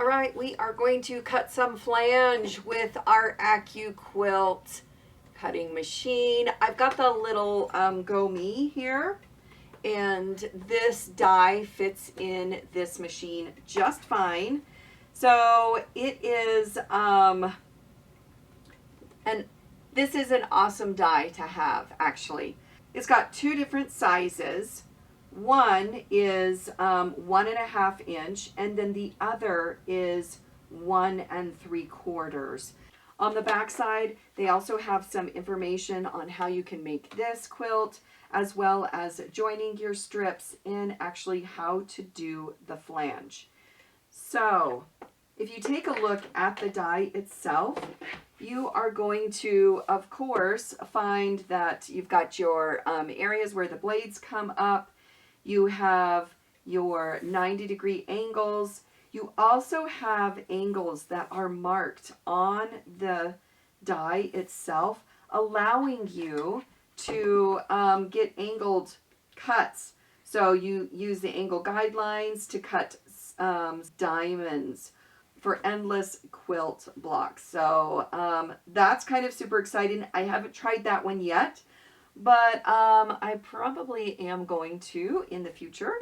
All right, we are going to cut some flange with our AccuQuilt cutting machine. I've got the little Go Me here, and this die fits in this machine just fine. So it is, this is an awesome die to have, actually. It's got two different sizes. One is 1.5 inch, and then the other is 1 3/4. On the back side, they also have some information on how you can make this quilt, as well as joining your strips and actually how to do the flange. So if you take a look at the die itself, you are going to, of course, find that you've got your areas where the blades come up. You have your 90-degree angles. You also have angles that are marked on the die itself, allowing you to get angled cuts. So you use the angle guidelines to cut diamonds for endless quilt blocks. So that's kind of super exciting. I haven't tried that one yet, but I probably am going to in the future.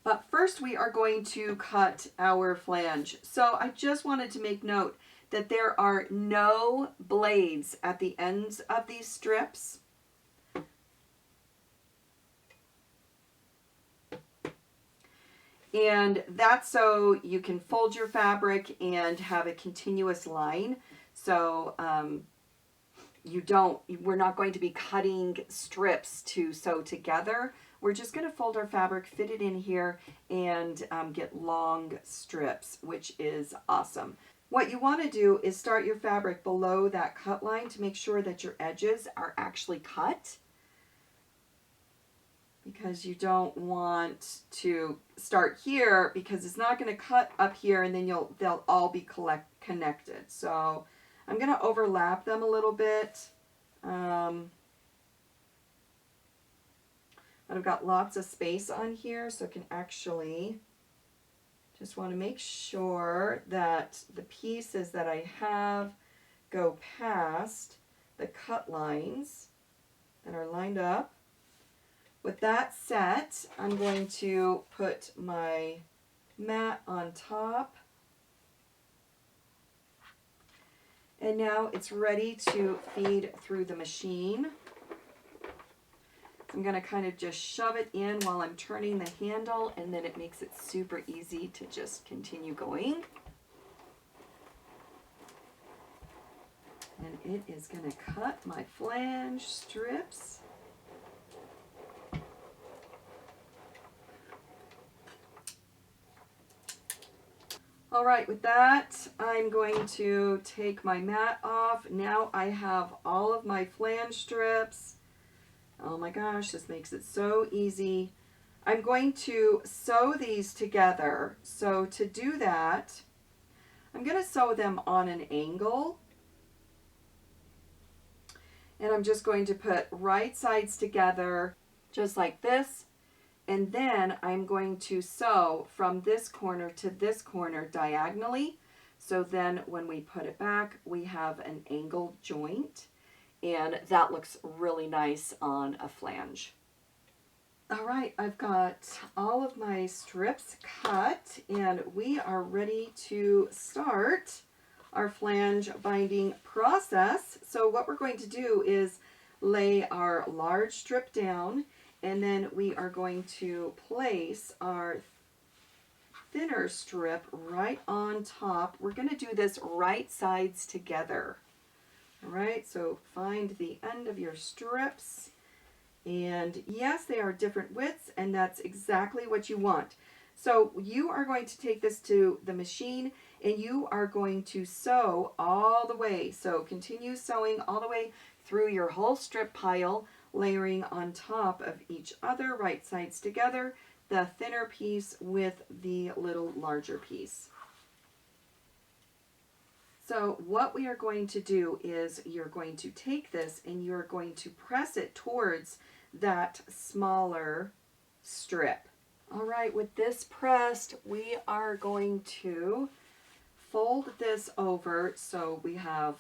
But first we are going to cut our flange. So I just wanted to make note that there are no blades at the ends of these strips. And that's so you can fold your fabric and have a continuous line. So we're not going to be cutting strips to sew together. We're just going to fold our fabric, fit it in here, and get long strips, which is awesome. What you want to do is start your fabric below that cut line to make sure that your edges are actually cut, because you don't want to start here because it's not going to cut up here, and then they'll all be connected. So I'm going to overlap them a little bit. But I've got lots of space on here, so I can actually just want to make sure that the pieces that I have go past the cut lines that are lined up. With that set, I'm going to put my mat on top. And now it's ready to feed through the machine. I'm going to kind of just shove it in while I'm turning the handle, and then it makes it super easy to just continue going. And it is going to cut my flange strips. All right, with that, I'm going to take my mat off. Now I have all of my flange strips. Oh my gosh, this makes it so easy. I'm going to sew these together. So to do that, I'm going to sew them on an angle. And I'm just going to put right sides together just like this. And then I'm going to sew from this corner to this corner diagonally. So then when we put it back, we have an angled joint. And that looks really nice on a flange. All right, I've got all of my strips cut, and we are ready to start our flange binding process. So what we're going to do is lay our large strip down, and then we are going to place our thinner strip right on top. We're going to do this right sides together. All right, so find the end of your strips, and yes, they are different widths, and that's exactly what you want. So you are going to take this to the machine, and you are going to sew all the way. So continue sewing all the way through your whole strip pile, layering on top of each other, right sides together, the thinner piece with the little larger piece. So what we are going to do is you're going to take this and you're going to press it towards that smaller strip. All right, with this pressed, we are going to fold this over so we have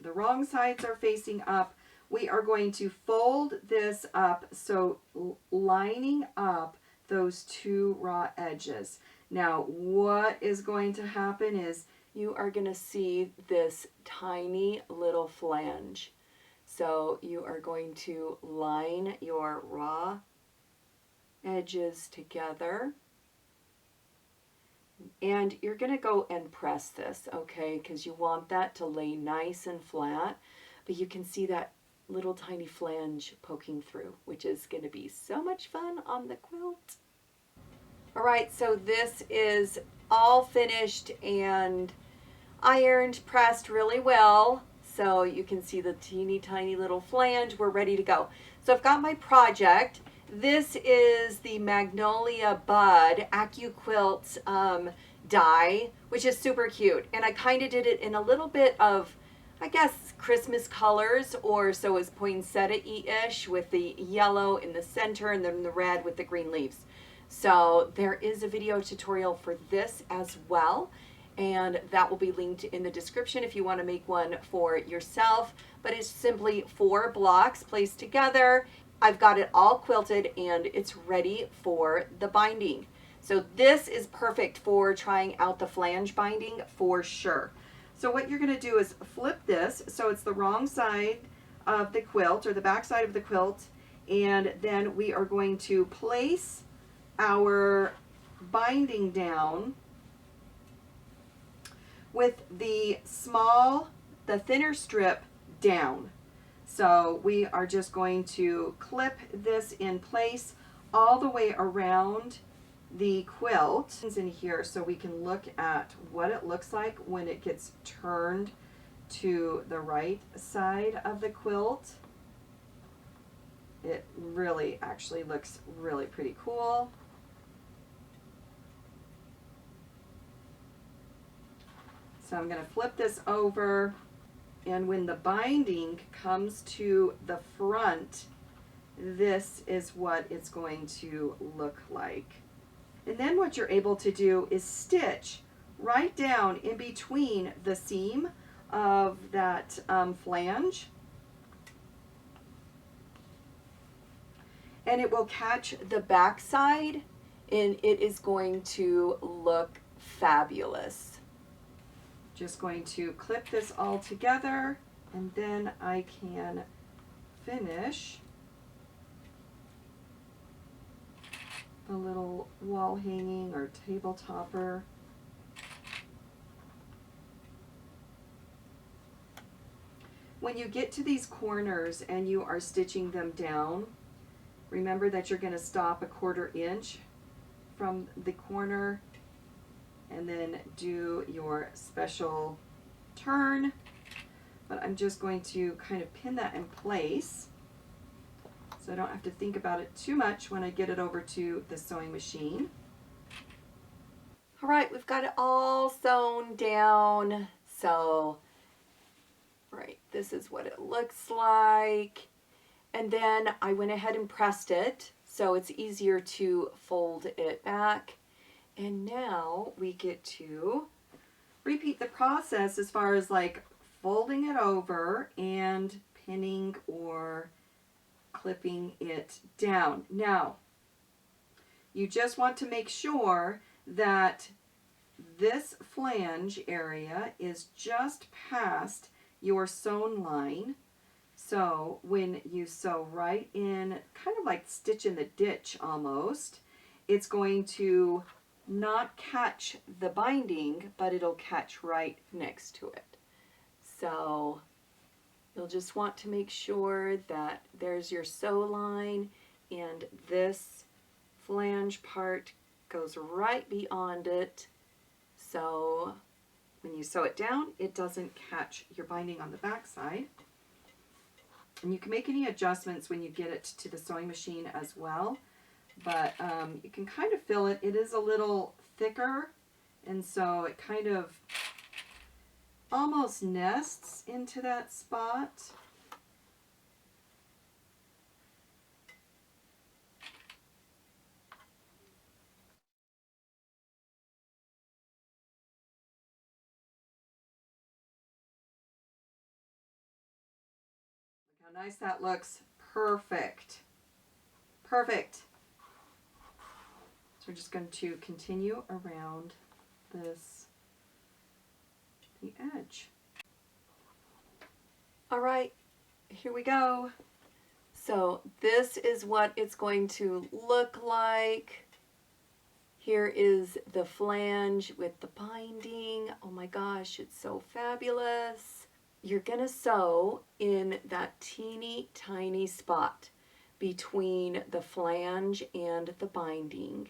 the wrong sides are facing up. We are going to fold this up so lining up those two raw edges. Now, what is going to happen is you are going to see this tiny little flange. So you are going to line your raw edges together. And you're going to go and press this, okay, because you want that to lay nice and flat. But you can see that little tiny flange poking through, which is going to be so much fun on the quilt. All right, so this is all finished and ironed, pressed really well. So you can see the teeny tiny little flange. We're ready to go. So I've got my project. This is the Magnolia Bud AccuQuilt die, which is super cute. And I kind of did it in a little bit of, I guess, Christmas colors, or so is poinsettia-ish, with the yellow in the center and then the red with the green leaves. So there is a video tutorial for this as well, and that will be linked in the description if you want to make one for yourself. But it's simply 4 blocks placed together. I've got it all quilted and it's ready for the binding. So this is perfect for trying out the flange binding for sure. So what you're going to do is flip this so it's the wrong side of the quilt, or the back side of the quilt, and then we are going to place our binding down with the thinner strip down. So we are just going to clip this in place all the way around the quilt in here so we can look at what it looks like when it gets turned to the right side of the quilt. It really actually looks really pretty cool. So I'm going to flip this over, and when the binding comes to the front, this is what it's going to look like. And then what you're able to do is stitch right down in between the seam of that flange, and it will catch the back side, and it is going to look fabulous. Just going to clip this all together, and then I can finish the little wall hanging or table topper. When you get to these corners and you are stitching them down, remember that you're going to stop a 1/4 inch from the corner and then do your special turn. But I'm just going to kind of pin that in place so I don't have to think about it too much when I get it over to the sewing machine. All right, we've got it all sewn down. So, right, this is what it looks like. And then I went ahead and pressed it so it's easier to fold it back. And now we get to repeat the process as far as like folding it over and pinning or clipping it down. Now, you just want to make sure that this flange area is just past your sewn line. So when you sew right in, kind of like stitch in the ditch almost, it's going to not catch the binding, but it'll catch right next to it. So you'll just want to make sure that there's your sew line, and this flange part goes right beyond it. So when you sew it down, it doesn't catch your binding on the back side. And you can make any adjustments when you get it to the sewing machine as well. But you can kind of feel it. It is a little thicker, and so it kind of almost nests into that spot. Nice, that looks perfect. Perfect. So we're just going to continue around this, the edge. All right, here we go. So this is what it's going to look like. Here is the flange with the binding. Oh my gosh, it's so fabulous. You're gonna sew in that teeny tiny spot between the flange and the binding.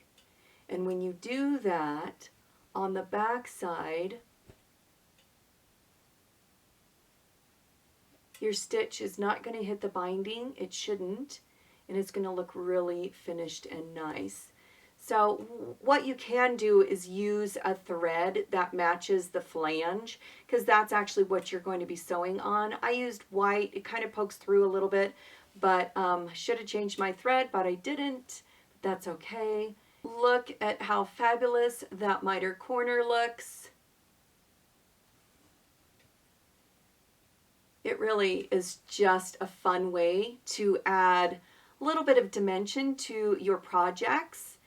And when you do that, on the back side, your stitch is not going to hit the binding. It shouldn't. And it's going to look really finished and nice. So what you can do is use a thread that matches the flange, because that's actually what you're going to be sewing on. I used white. It kind of pokes through a little bit, but should have changed my thread, but I didn't. But that's okay. Look at how fabulous that miter corner looks. It really is just a fun way to add a little bit of dimension to your projects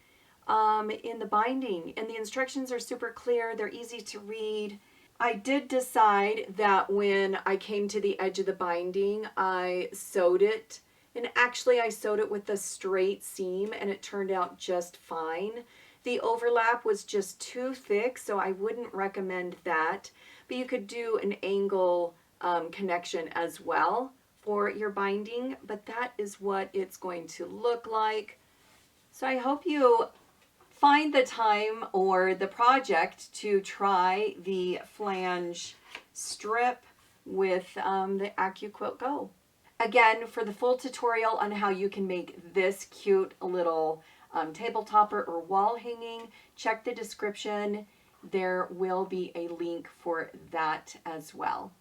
in the binding. And the instructions are super clear. They're easy to read. I did decide that when I came to the edge of the binding, I sewed it. And actually I sewed it with a straight seam and it turned out just fine. The overlap was just too thick, so I wouldn't recommend that. But you could do an angle connection as well for your binding, but that is what it's going to look like. So I hope you find the time or the project to try the flange strip with the AccuQuilt Go. Again, for the full tutorial on how you can make this cute little table topper or wall hanging, check the description. There will be a link for that as well.